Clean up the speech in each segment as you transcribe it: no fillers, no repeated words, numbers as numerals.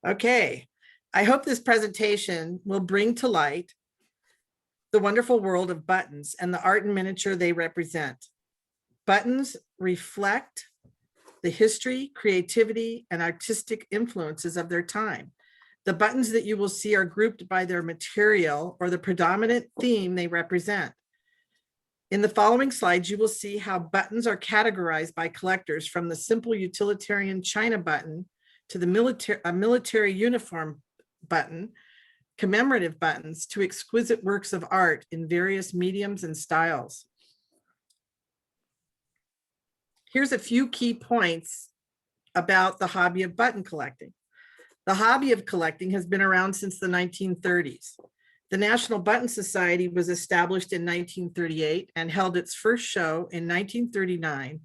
Okay, I hope this presentation will bring to light the wonderful world of buttons and the art and miniature they represent. Buttons reflect the history, creativity, and artistic influences of their time. The buttons that you will see are grouped by their material or the predominant theme they represent. In the following slides, you will see how buttons are categorized by collectors, from the simple utilitarian China button to the military uniform button, commemorative buttons, to exquisite works of art in various mediums and styles. Here's a few key points about the hobby of button collecting. The hobby of collecting has been around since the 1930s. The National Button Society was established in 1938 and held its first show in 1939,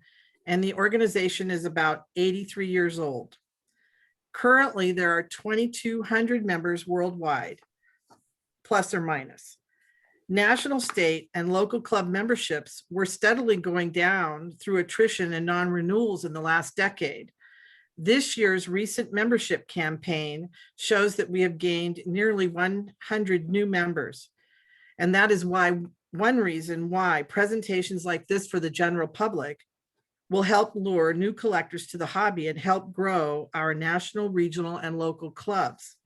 and the organization is about 83 years old. Currently, there are 2,200 members worldwide, plus or minus. National, state, and local club memberships were steadily going down through attrition and non-renewals in the last decade. This year's recent membership campaign shows that we have gained nearly 100 new members. And that is one reason why presentations like this for the general public will help lure new collectors to the hobby and help grow our national, regional, and local clubs.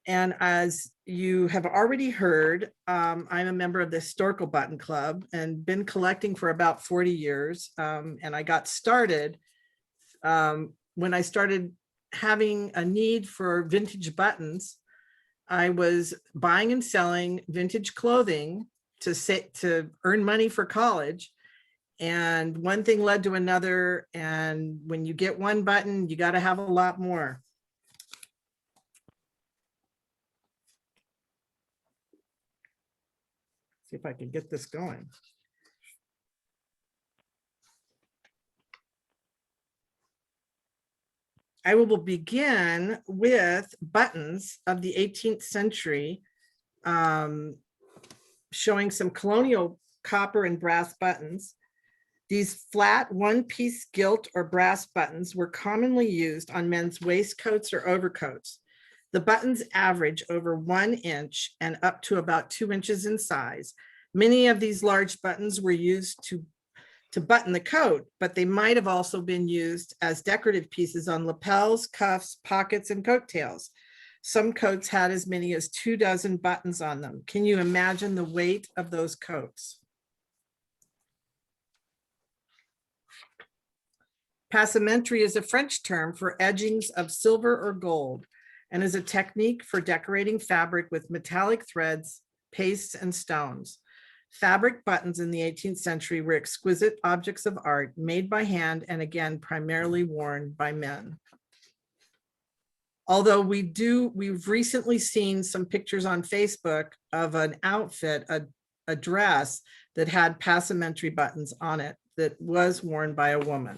And as you have already heard, I'm a member of the Historical Button Club and been collecting for about 40 years. And I got started when I started having a need for vintage buttons. I was buying and selling vintage clothing to earn money for college. And one thing led to another. And when you get one button, you got to have a lot more. See if I can get this going. I will begin with buttons of the 18th century, showing some colonial copper and brass buttons. These flat one-piece gilt or brass buttons were commonly used on men's waistcoats or overcoats. The buttons average over 1 inch and up to about 2 inches in size. Many of these large buttons were used to button the coat, but they might have also been used as decorative pieces on lapels, cuffs, pockets, and coattails. Some coats had as many as 24 buttons on them. Can you imagine the weight of those coats? Passementerie is a French term for edgings of silver or gold and is a technique for decorating fabric with metallic threads, pastes, and stones. Fabric buttons in the 18th century were exquisite objects of art made by hand and again, primarily worn by men. Although we've recently seen some pictures on Facebook of an outfit, a dress that had passementerie buttons on it that was worn by a woman.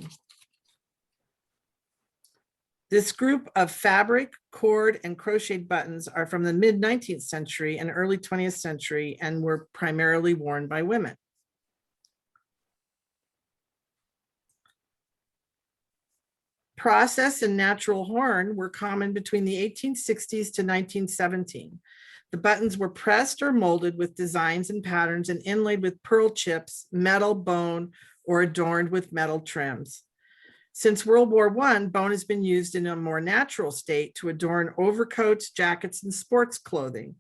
This group of fabric, cord, and crocheted buttons are from the mid-19th century and early 20th century and were primarily worn by women. Process and natural horn were common between the 1860s to 1917. The buttons were pressed or molded with designs and patterns and inlaid with pearl chips, metal, bone, or adorned with metal trims. Since World War I, bone has been used in a more natural state to adorn overcoats, jackets, and sports clothing.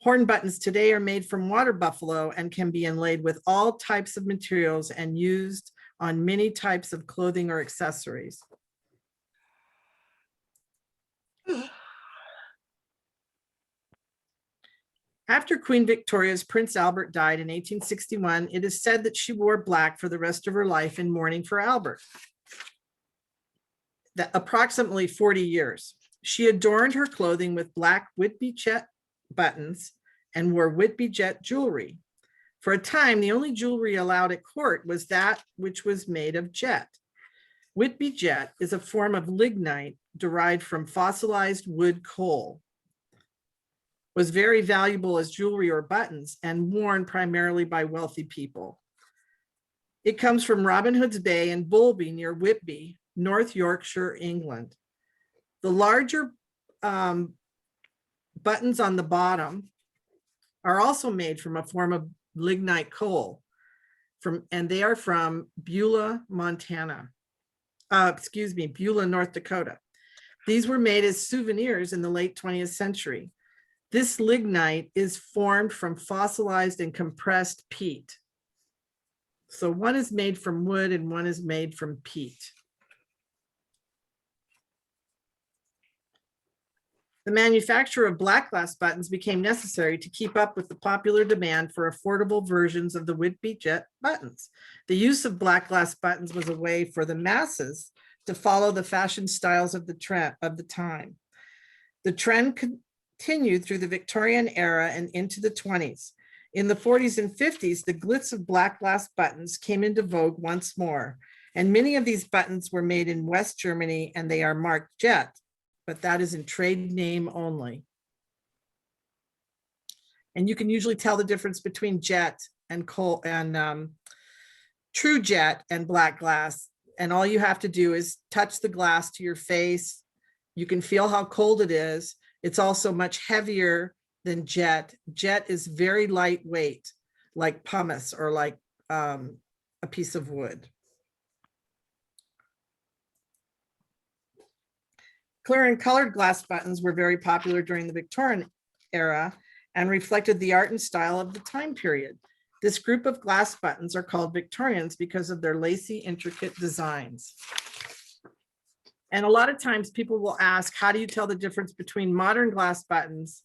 Horn buttons today are made from water buffalo and can be inlaid with all types of materials and used on many types of clothing or accessories. After Queen Victoria's Prince Albert died in 1861, it is said that she wore black for the rest of her life in mourning for Albert. Approximately 40 years. She adorned her clothing with black Whitby jet buttons and wore Whitby jet jewelry. For a time, the only jewelry allowed at court was that which was made of jet. Whitby jet is a form of lignite derived from fossilized wood coal. Was very valuable as jewelry or buttons and worn primarily by wealthy people. It comes from Robin Hood's Bay in Bulby near Whitby, North Yorkshire, England. The larger buttons on the bottom are also made from a form of lignite coal, and they are from Beulah, Montana. Beulah, North Dakota. These were made as souvenirs in the late 20th century. This lignite is formed from fossilized and compressed peat. So one is made from wood and one is made from peat. The manufacture of black glass buttons became necessary to keep up with the popular demand for affordable versions of the Whitby Jet buttons. The use of black glass buttons was a way for the masses to follow the fashion styles of the time. The trend continued through the Victorian era and into the 20s. In the 40s and 50s, the glitz of black glass buttons came into vogue once more, and many of these buttons were made in West Germany and they are marked Jet, but that is in trade name only. And you can usually tell the difference between Jet and coal and true Jet and black glass. And all you have to do is touch the glass to your face. You can feel how cold it is. It's also much heavier than Jet. Jet is very lightweight, like pumice or like a piece of wood. Clear and colored glass buttons were very popular during the Victorian era and reflected the art and style of the time period. This group of glass buttons are called Victorians because of their lacy, intricate designs. And a lot of times people will ask, how do you tell the difference between modern glass buttons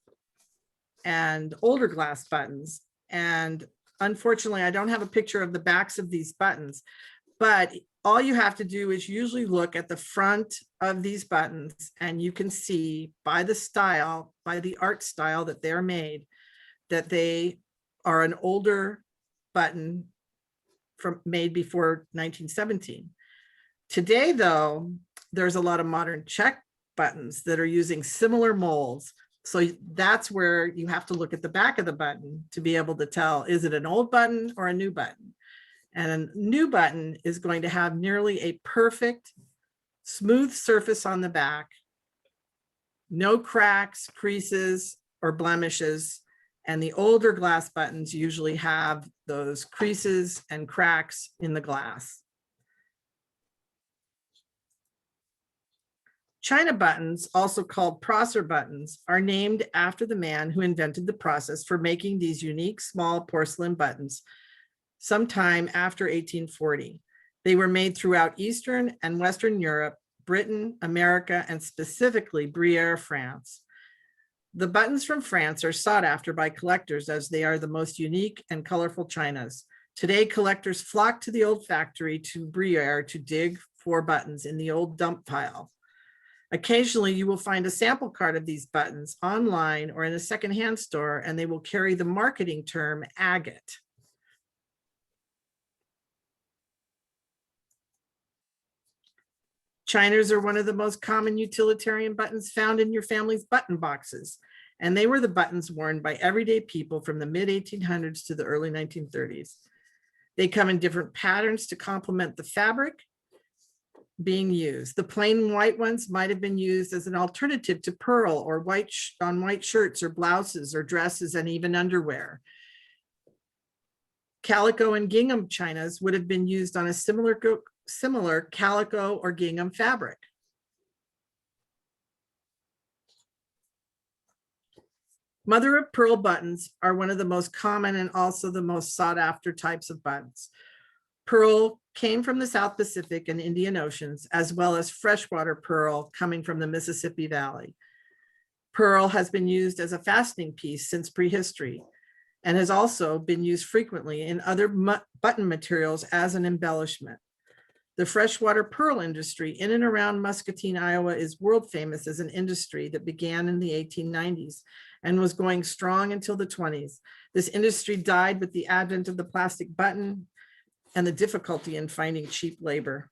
and older glass buttons? And unfortunately, I don't have a picture of the backs of these buttons, but all you have to do is usually look at the front of these buttons and you can see by the style, by the art style that they're made, that they are an older button made before 1917. Today, though, there's a lot of modern check buttons that are using similar molds. So that's where you have to look at the back of the button to be able to tell, is it an old button or a new button? And a new button is going to have nearly a perfect, smooth surface on the back, no cracks, creases, or blemishes. And the older glass buttons usually have those creases and cracks in the glass. China buttons, also called Prosser buttons, are named after the man who invented the process for making these unique small porcelain buttons sometime after 1840. They were made throughout Eastern and Western Europe, Britain, America, and specifically Brière, France. The buttons from France are sought after by collectors as they are the most unique and colorful chinas. Today, collectors flock to the old factory to Brière to dig for buttons in the old dump pile. Occasionally, you will find a sample card of these buttons online or in a secondhand store, and they will carry the marketing term agate. Chinas are one of the most common utilitarian buttons found in your family's button boxes, and they were the buttons worn by everyday people from the mid-1800s to the early 1930s. They come in different patterns to complement the fabric being used. The plain white ones might have been used as an alternative to pearl or white shirts or blouses or dresses and even underwear. Calico and gingham chinas would have been used on a similar calico or gingham fabric. Mother of pearl buttons are one of the most common and also the most sought after types of buttons. Pearl came from the South Pacific and Indian Oceans, as well as freshwater pearl coming from the Mississippi Valley. Pearl has been used as a fastening piece since prehistory and has also been used frequently in other button materials as an embellishment. The freshwater pearl industry in and around Muscatine, Iowa is world famous as an industry that began in the 1890s and was going strong until the 20s. This industry died with the advent of the plastic button and the difficulty in finding cheap labor.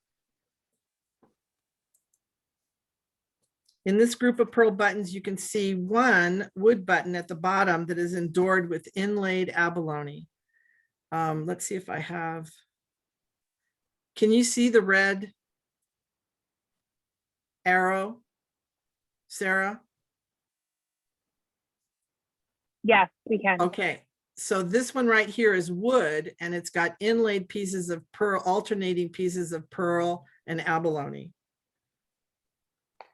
In this group of pearl buttons, you can see one wood button at the bottom that is endorsed with inlaid abalone. Let's see if I have. Can you see the red arrow? Sarah? Yes, we can. Okay, so this one right here is wood, and it's got inlaid pieces of pearl, alternating pieces of pearl and abalone.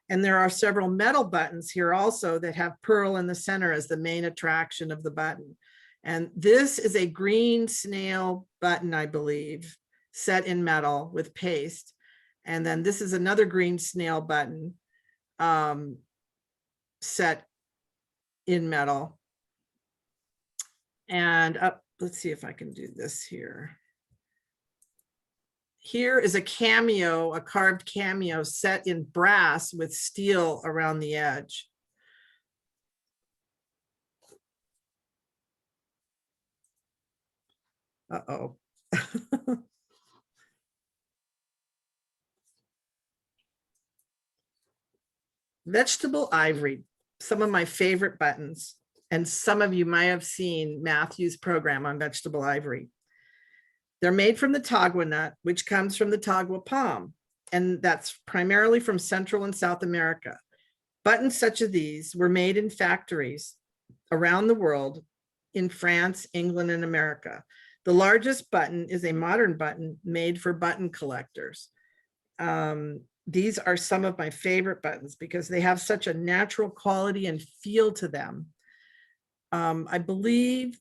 And there are several metal buttons here also that have pearl in the center as the main attraction of the button. And this is a green snail button, I believe, set in metal with paste. And then this is another green snail button set in metal. And let's see if I can do this here. Here is a cameo, a carved cameo set in brass with steel around the edge. Uh-oh. Vegetable ivory, some of my favorite buttons. And some of you might have seen Matthew's program on vegetable ivory. They're made from the tagua nut, which comes from the tagua palm, and that's primarily from Central and South America. Buttons such as these were made in factories around the world in France, England, and America. The largest button is a modern button made for button collectors. These are some of my favorite buttons because they have such a natural quality and feel to them. I believe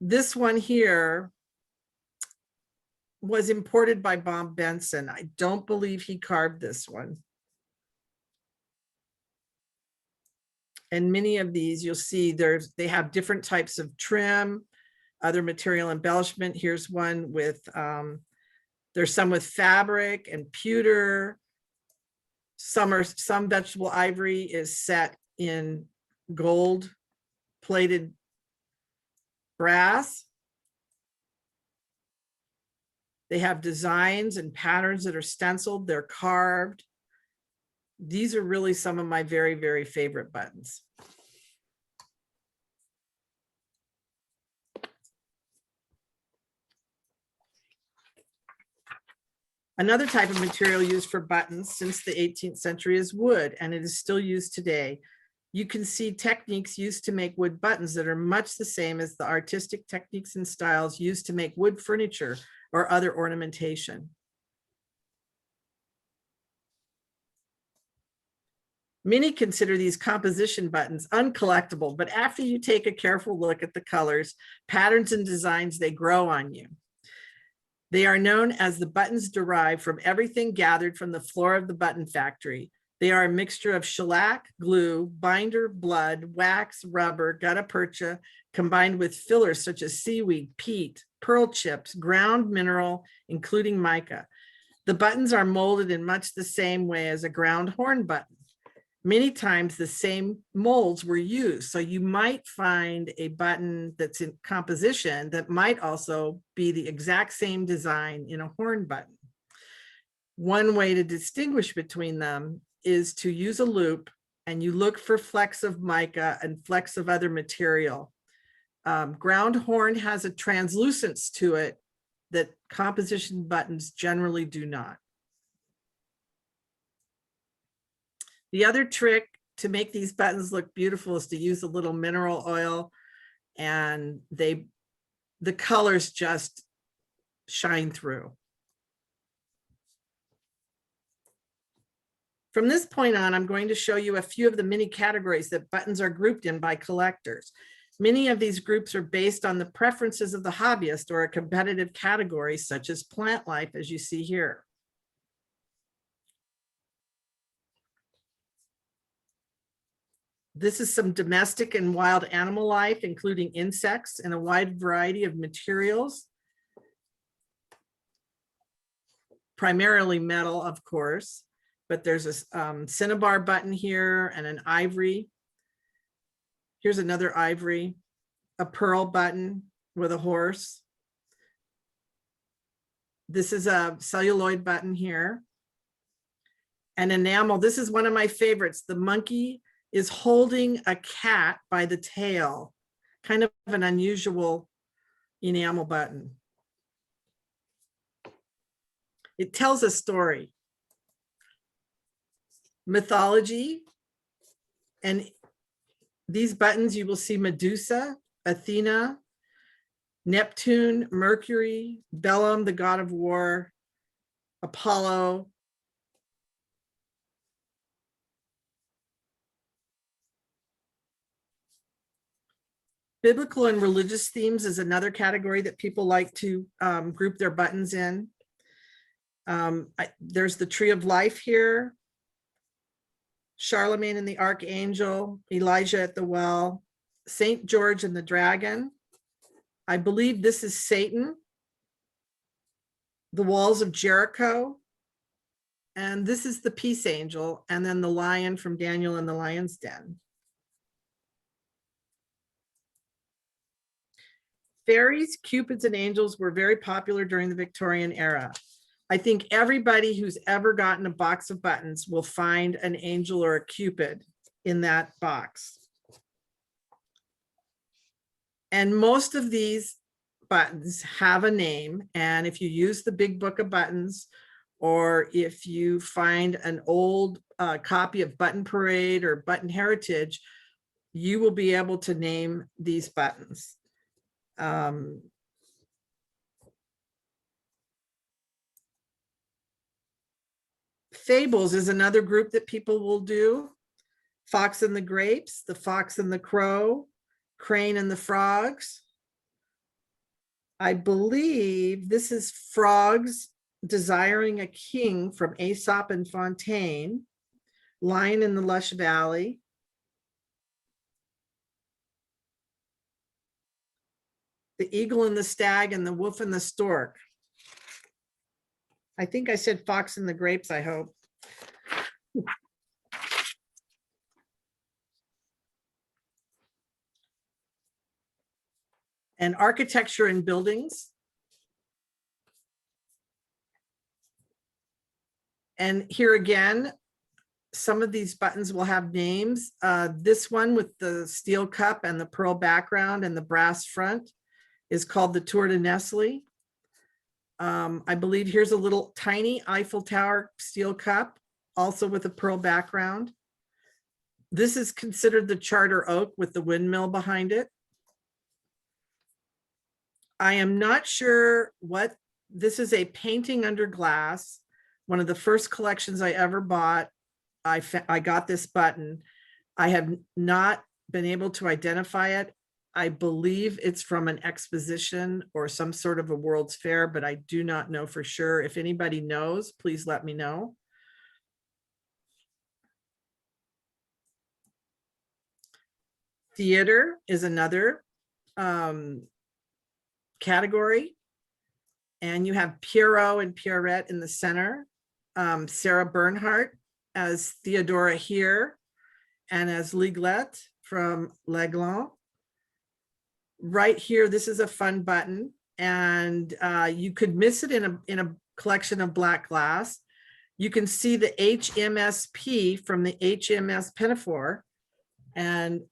this one here was imported by Bob Benson. I don't believe he carved this one. And many of these you'll see they have different types of trim, other material embellishment. Here's one with, there's some with fabric and pewter. Some vegetable ivory is set in gold plated brass. They have designs and patterns that are stenciled, they're carved. These are really some of my very, very favorite buttons. Another type of material used for buttons since the 18th century is wood, and it is still used today. You can see techniques used to make wood buttons that are much the same as the artistic techniques and styles used to make wood furniture or other ornamentation. Many consider these composition buttons uncollectible, but after you take a careful look at the colors, patterns, and designs, they grow on you. They are known as the buttons derived from everything gathered from the floor of the button factory. They are a mixture of shellac, glue, binder, blood, wax, rubber, gutta percha, combined with fillers such as seaweed, peat, pearl chips, ground mineral, including mica. The buttons are molded in much the same way as a ground horn button. Many times the same molds were used. So you might find a button that's in composition that might also be the exact same design in a horn button. One way to distinguish between them is to use a loop, and you look for flecks of mica and flecks of other material. Ground horn has a translucence to it that composition buttons generally do not. The other trick to make these buttons look beautiful is to use a little mineral oil, and the colors just shine through. From this point on, I'm going to show you a few of the many categories that buttons are grouped in by collectors. Many of these groups are based on the preferences of the hobbyist or a competitive category, such as plant life, as you see here. This is some domestic and wild animal life, including insects and a wide variety of materials. Primarily metal, of course, but there's a cinnabar button here and an ivory. Here's another ivory, a pearl button with a horse. This is a celluloid button here. And enamel, this is one of my favorites. The monkey is holding a cat by the tail, kind of an unusual enamel button. It tells a story. mythology. And these buttons, you will see Medusa, Athena, Neptune, Mercury, Bellum, the god of war, Apollo. Biblical and religious themes is another category that people like to group their buttons in. There's the tree of life here, Charlemagne and the archangel, Elijah at the well, Saint George and the dragon. I believe this is Satan, the walls of Jericho, and this is the peace angel, and then the lion from Daniel and the lion's den. Fairies, cupids, and angels were very popular during the Victorian era. I think everybody who's ever gotten a box of buttons will find an angel or a cupid in that box. And most of these buttons have a name. And if you use the big book of buttons, or if you find an old copy of Button Parade or Button Heritage, you will be able to name these buttons. Fables is another group that people will do. Fox and the Grapes, the Fox and the Crow, Crane and the Frogs. I believe this is Frogs Desiring a King from Aesop and Fontaine, Lion in the Lush Valley. The Eagle and the Stag and the Wolf and the Stork. I think I said Fox and the Grapes, I hope. And architecture and buildings. And here again, some of these buttons will have names. This one with the steel cup and the pearl background and the brass front is called the Tour de Nestle. I believe here's a little tiny Eiffel Tower steel cup, also with a pearl background. This is considered the Charter Oak with the windmill behind it. I am not sure what, this is a painting under glass. One of the first collections I ever bought, I got this button. I have not been able to identify it. I believe it's from an exposition or some sort of a World's Fair, but I do not know for sure. If anybody knows, please let me know. Theater is another category. And you have Pierrot and Pierrette in the center. Sarah Bernhardt as Theodora here, and as Liglette from L'Aiglon. Right here, this is a fun button, and you could miss it in a collection of black glass. You can see the HMSP from the HMS Pinafore, and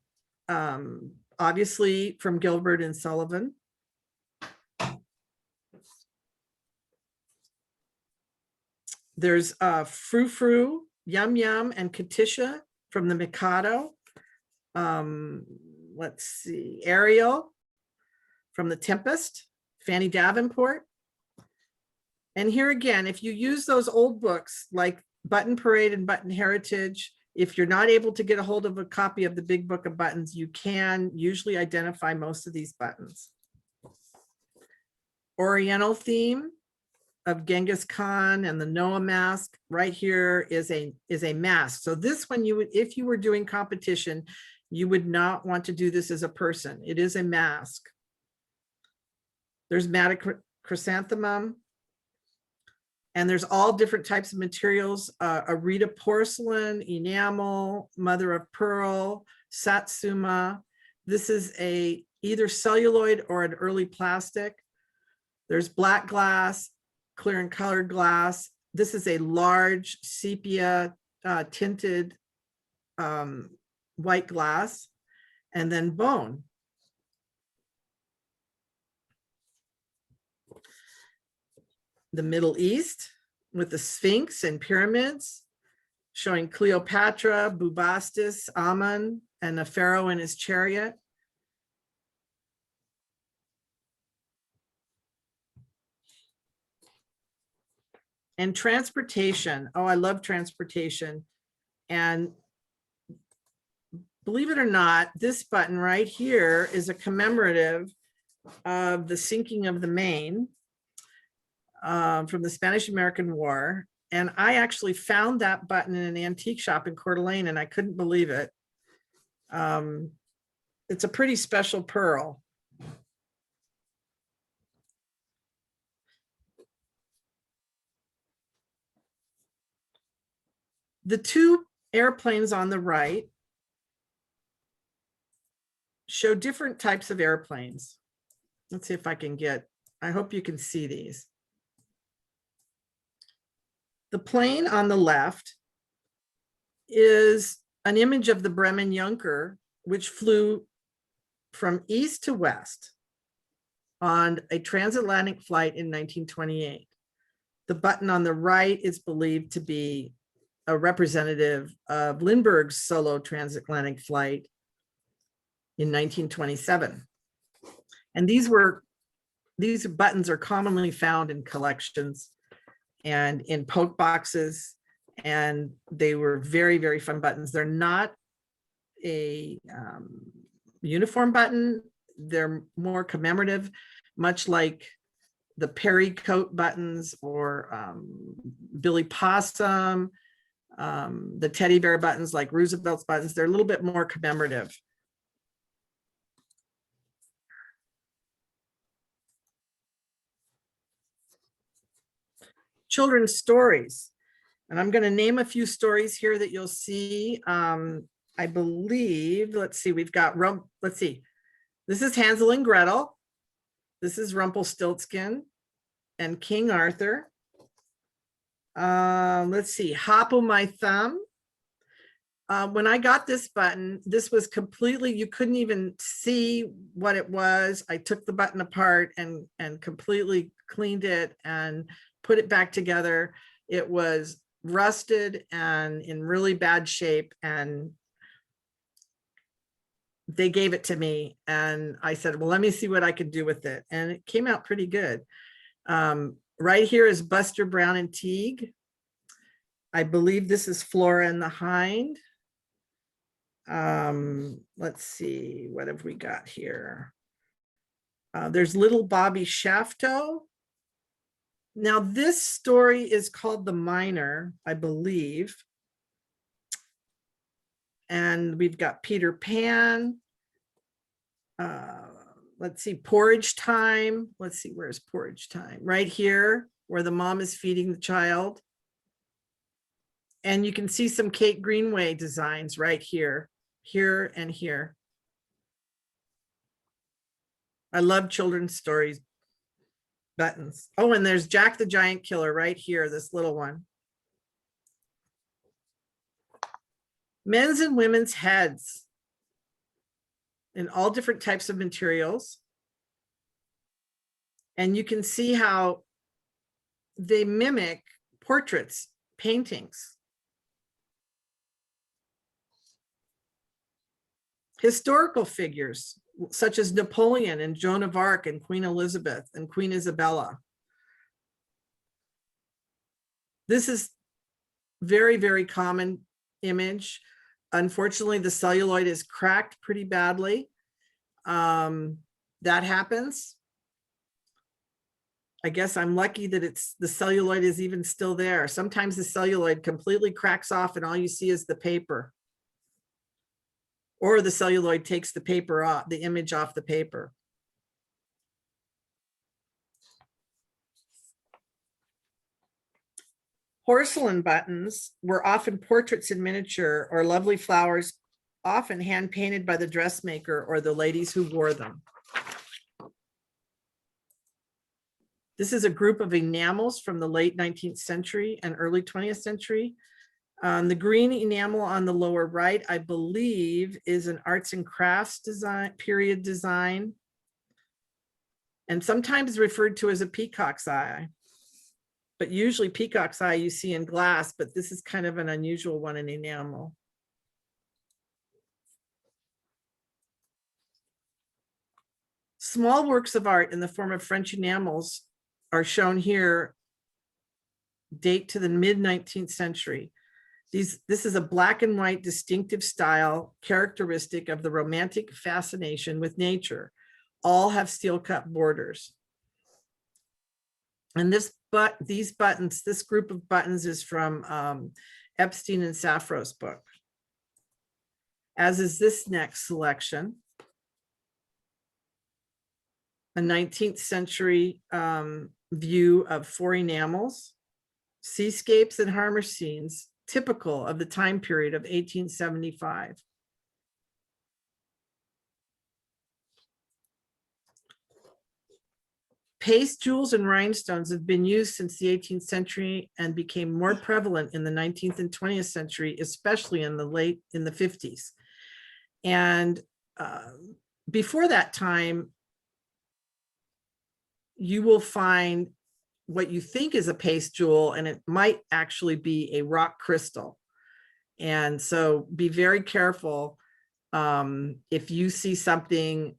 obviously from Gilbert and Sullivan. There's Frou Frou, Yum Yum, and Katisha from the Mikado. Let's see, Ariel from the Tempest, Fanny Davenport. And here again, if you use those old books like Button Parade and Button Heritage, if you're not able to get a hold of a copy of the Big Book of Buttons, you can usually identify most of these buttons. Oriental theme of Genghis Khan and the Noah mask. Right here is a mask. So this one, you would, if you were doing competition, you would not want to do this as a person. It is a mask. There's Matted Chrysanthemum. And there's all different types of materials, Arita porcelain, enamel, mother of pearl, satsuma. This is either celluloid or an early plastic. There's black glass, clear and colored glass. This is a large sepia tinted white glass, and then bone. The Middle East with the Sphinx and pyramids, showing Cleopatra, Bubastis, Ammon, and the pharaoh in his chariot. And transportation. Oh, I love transportation. And believe it or not, this button right here is a commemorative of the sinking of the Maine from the Spanish-American War. And I actually found that button in an antique shop in Coeur d'Alene, and I couldn't believe it. It's a pretty special pearl. The two airplanes on the right show different types of airplanes. Let's see if I can get, I hope you can see these. The plane on the left is an image of the Bremen Junker, which flew from east to west on a transatlantic flight in 1928. The button on the right is believed to be a representative of Lindbergh's solo transatlantic flight in 1927. And these buttons are commonly found in collections and in poke boxes, and they were very, very fun buttons. They're not a uniform button. They're more commemorative, much like the Perry coat buttons or Billy Possum, the teddy bear buttons like Roosevelt's buttons. They're a little bit more commemorative. Children's stories. And I'm going to name a few stories here that you'll see. I believe, let's see, we've got, let's see. This is Hansel and Gretel. This is Rumpelstiltskin and King Arthur. Let's see, Hop o' My Thumb. When I got this button, this was completely, you couldn't even see what it was. I took the button apart and completely cleaned it and put it back together. It was rusted and in really bad shape, and they gave it to me, and I said, well, let me see what I could do with it. And it came out pretty good. Right here is Buster Brown and Teague. I believe this is Flora and the Hind. Let's see, what have we got here? There's Little Bobby Shafto. Now this story is called The Miner, I believe. And we've got Peter Pan. Let's see, Porridge Time. Let's see, where's Porridge Time? Right here, where the mom is feeding the child. And you can see some Kate Greenway designs right here, here and here. I love children's stories buttons. Oh, and there's Jack the Giant Killer right here, this little one. Men's and women's heads in all different types of materials. And you can see how they mimic portraits, paintings. Historical figures, such as Napoleon and Joan of Arc and Queen Elizabeth and Queen Isabella. This is very, very common image. Unfortunately, the celluloid is cracked pretty badly. That happens. I guess I'm lucky that the celluloid is even still there. Sometimes the celluloid completely cracks off and all you see is the paper. Or the celluloid takes the paper off, the image off the paper. Porcelain buttons were often portraits in miniature or lovely flowers, often hand painted by the dressmaker or the ladies who wore them. This is a group of enamels from the late 19th century and early 20th century. The green enamel on the lower right, I believe, is an arts and crafts design, period design, and sometimes referred to as a peacock's eye. but usually peacock's eye you see in glass, but this is kind of an unusual one in enamel. Small works of art in the form of French enamels are shown here, date to the mid-19th century. This is a black and white distinctive style characteristic of the romantic fascination with nature. All have steel cut borders. And these buttons, this group of buttons is from Epstein and Safro's book, as is this next selection. A 19th century view of four enamels, seascapes and harbour scenes, typical of the time period of 1875. Paste jewels and rhinestones have been used since the 18th century and became more prevalent in the 19th and 20th century, especially in the 50s. And before that time, you will find what you think is a paste jewel, and it might actually be a rock crystal. And so be very careful if you see something,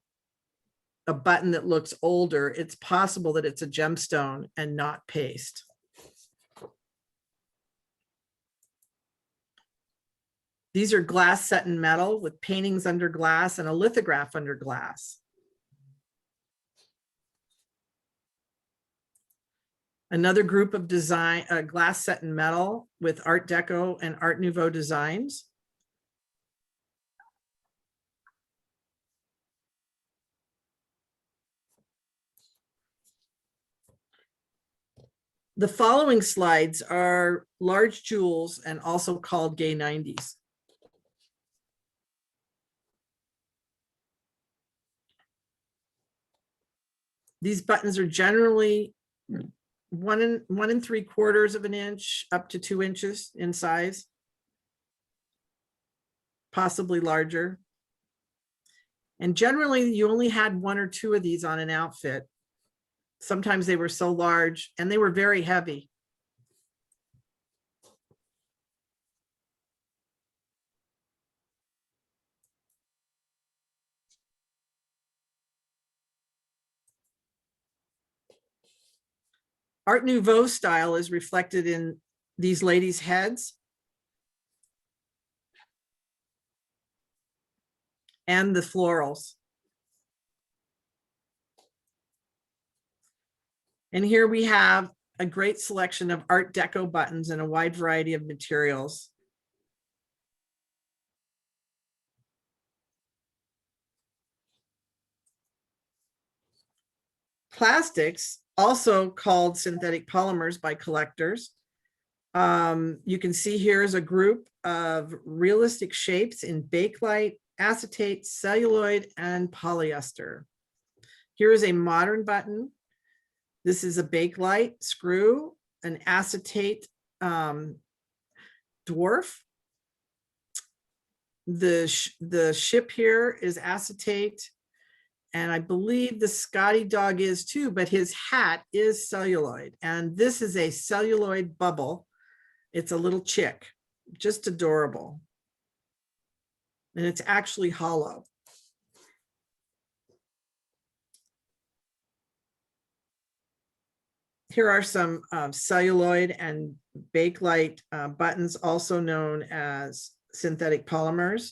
a button that looks older, it's possible that it's a gemstone and not paste. These are glass set in metal with paintings under glass and a lithograph under glass. Another group of design, glass set in metal with Art Deco and Art Nouveau designs. The following slides are large jewels and also called gay 90s. These buttons are generally 1 3/4 of an inch up to 2 inches in size, possibly larger. And generally you only had 1 or 2 of these on an outfit. Sometimes they were so large and they were very heavy. Art Nouveau style is reflected in these ladies' heads and the florals. And here we have a great selection of Art Deco buttons in a wide variety of materials. Plastics, also called synthetic polymers by collectors. You can see here is a group of realistic shapes in bakelite, acetate, celluloid, and polyester. Here is a modern button. This is a bakelite screw, an acetate dwarf. The ship here is acetate, and I believe the Scotty dog is too, but his hat is celluloid. And this is a celluloid bubble. It's a little chick, just adorable. And it's actually hollow. Here are some celluloid and bakelite buttons, also known as synthetic polymers.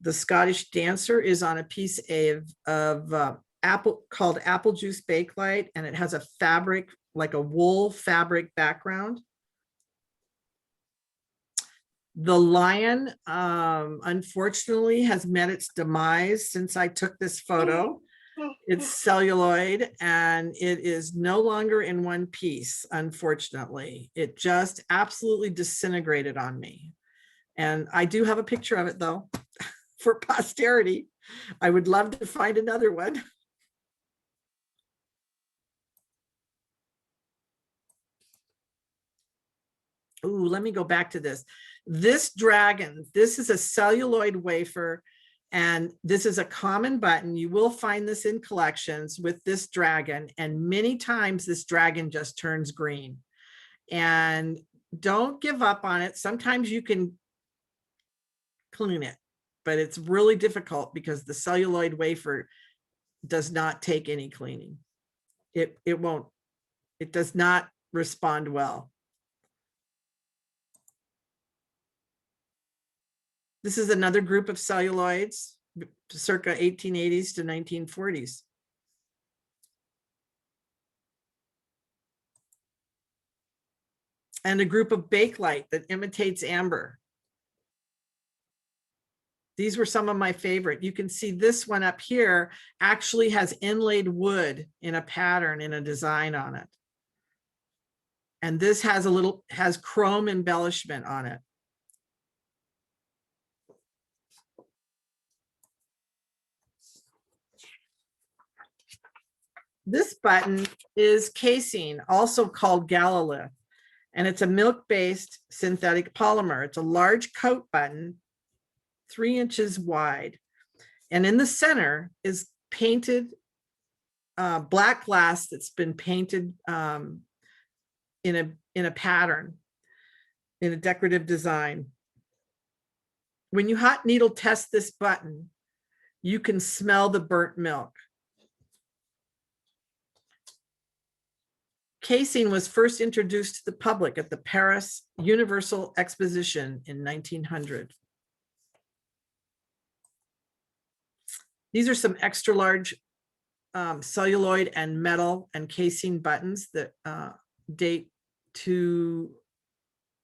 The Scottish dancer is on a piece of apple called apple juice bakelite, and it has a fabric, like a wool fabric background. The lion, unfortunately, has met its demise since I took this photo. It's celluloid and it is no longer in one piece, unfortunately. It just absolutely disintegrated on me. And I do have a picture of it though, for posterity. I would love to find another one. Ooh, let me go back to this. This dragon, this is a celluloid wafer, and this is a common button. You will find this in collections with this dragon, and many times this dragon just turns green. And don't give up on it. Sometimes you can clean it, but it's really difficult because the celluloid wafer does not take any cleaning. It does not respond well. This is another group of celluloids, circa 1880s to 1940s. And a group of bakelite that imitates amber. These were some of my favorite. You can see this one up here actually has inlaid wood in a pattern, in a design on it. And this has chrome embellishment on it. This button is casein, also called Galilith, and it's a milk-based synthetic polymer. It's a large coat button, 3 inches wide. And in the center is painted black glass that's been painted in a pattern, in a decorative design. When you hot needle test this button, you can smell the burnt milk. Casein was first introduced to the public at the Paris Universal Exposition in 1900. These are some extra large celluloid and metal and casein buttons that date to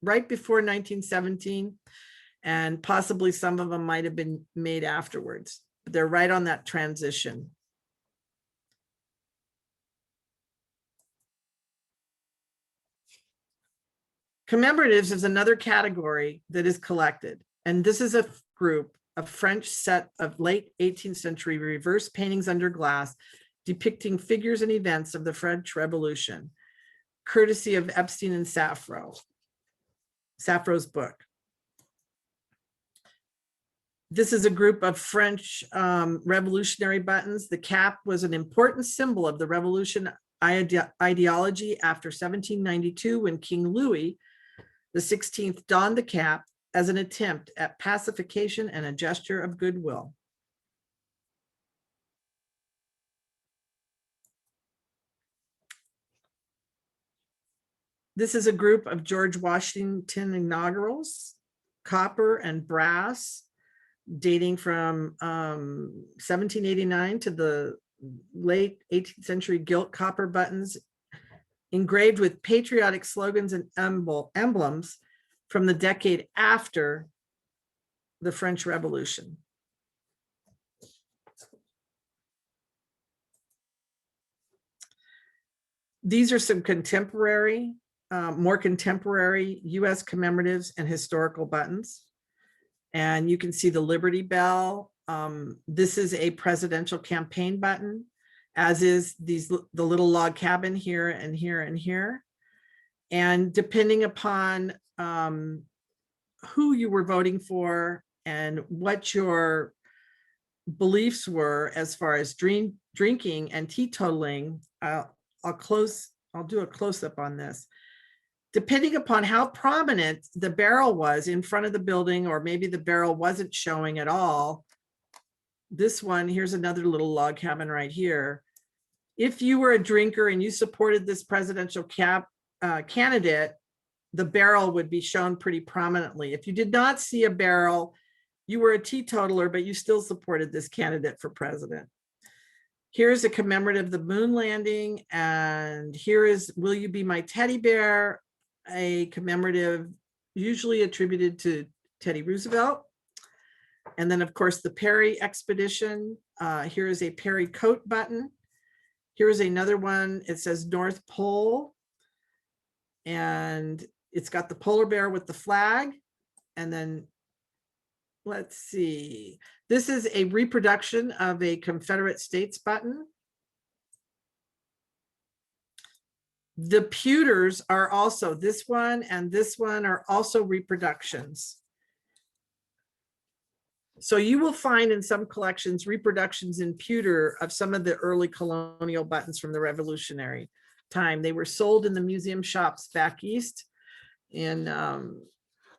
right before 1917, and possibly some of them might have been made afterwards, but they're right on that transition. Commemoratives is another category that is collected, and this is a group, a French set of late 18th century reverse paintings under glass depicting figures and events of the French Revolution, courtesy of Epstein and Safro's book. This is a group of French revolutionary buttons. The cap was an important symbol of the revolution ideology after 1792, when King Louis XVI donned the cap as an attempt at pacification and a gesture of goodwill. This is a group of George Washington inaugurals, copper and brass, dating from 1789 to the late 18th century, gilt copper buttons engraved with patriotic slogans and emblems from the decade after the French Revolution. These are some contemporary, more contemporary US commemoratives and historical buttons. And you can see the Liberty Bell. This is a presidential campaign button, as is the little log cabin here and here and here. And depending upon who you were voting for and what your beliefs were as far as drinking and teetotaling, I'll do a close-up on this. Depending upon how prominent the barrel was in front of the building, or maybe the barrel wasn't showing at all. This one, here's another little log cabin right here. If you were a drinker and you supported this presidential candidate, the barrel would be shown pretty prominently. If you did not see a barrel, you were a teetotaler, but you still supported this candidate for president. Here's a commemorative of the moon landing, and here is Will You Be My Teddy Bear, a commemorative usually attributed to Teddy Roosevelt. And then, of course, the Perry expedition. Here is a Perry coat button. Here is another one. It says North Pole, and it's got the polar bear with the flag. And then let's see, this is a reproduction of a Confederate States button. The pewters are also, this one and this one are also reproductions. So you will find in some collections reproductions in pewter of some of the early colonial buttons from the Revolutionary time. They were sold in the museum shops back east in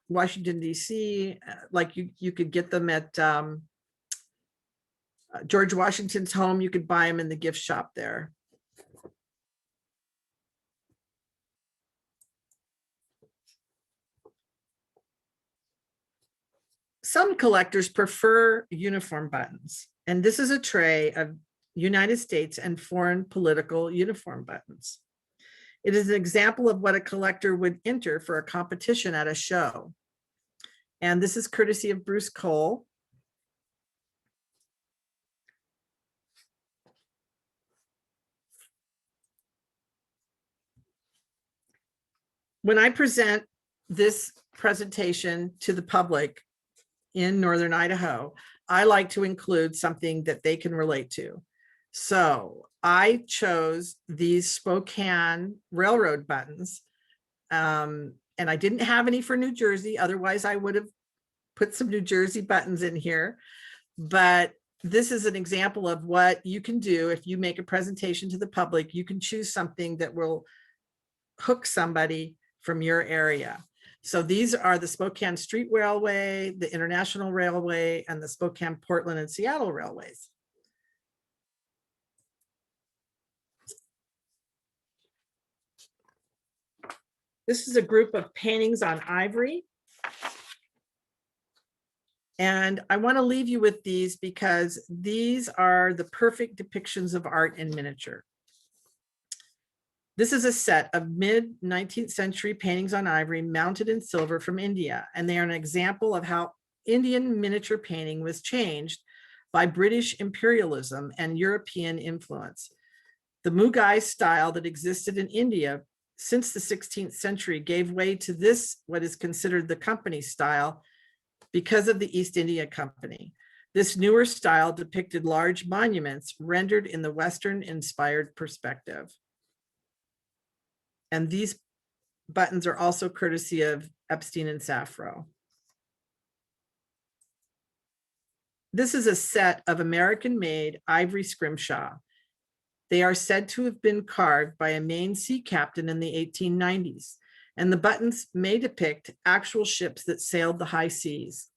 Washington, DC. Like you could get them at George Washington's home. You could buy them in the gift shop there. Some collectors prefer uniform buttons, and this is a tray of United States and foreign political uniform buttons. It is an example of what a collector would enter for a competition at a show. And this is courtesy of Bruce Cole. When I present this presentation to the public in Northern Idaho, I like to include something that they can relate to. So I chose these Spokane Railroad buttons. And I didn't have any for New Jersey. Otherwise, I would have put some New Jersey buttons in here. But this is an example of what you can do if you make a presentation to the public. You can choose something that will hook somebody from your area. So these are the Spokane Street Railway, the International Railway, and the Spokane, Portland, and Seattle Railways. This is a group of paintings on ivory. And I want to leave you with these because these are the perfect depictions of art in miniature. This is a set of mid-19th century paintings on ivory mounted in silver from India, and they are an example of how Indian miniature painting was changed by British imperialism and European influence. The Mughal style that existed in India since the 16th century gave way to this, what is considered the company style, because of the East India Company. This newer style depicted large monuments rendered in the Western-inspired perspective. And these buttons are also courtesy of Epstein and Safro. This is a set of American-made ivory scrimshaw. They are said to have been carved by a Maine sea captain in the 1890s, and the buttons may depict actual ships that sailed the high seas.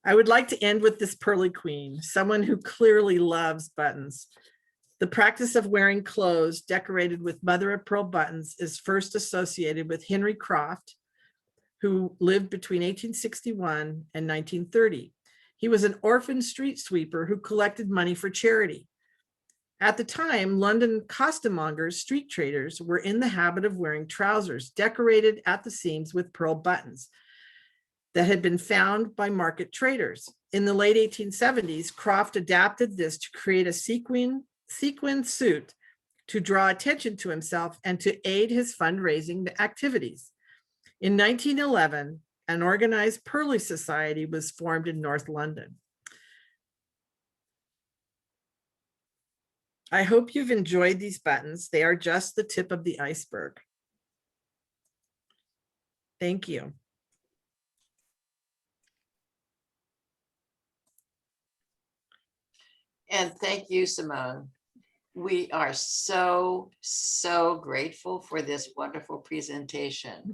I would like to end with this pearly queen, someone who clearly loves buttons. The practice of wearing clothes decorated with mother of pearl buttons is first associated with Henry Croft, who lived between 1861 and 1930. He was an orphan street sweeper who collected money for charity. At the time, London costermongers, street traders, were in the habit of wearing trousers decorated at the seams with pearl buttons that had been found by market traders. In the late 1870s, Croft adapted this to create a sequin suit to draw attention to himself and to aid his fundraising activities. In 1911, an organized Pearly Society was formed in North London. I hope you've enjoyed these buttons. They are just the tip of the iceberg. Thank you. And thank you, Simone. We are so, so grateful for this wonderful presentation.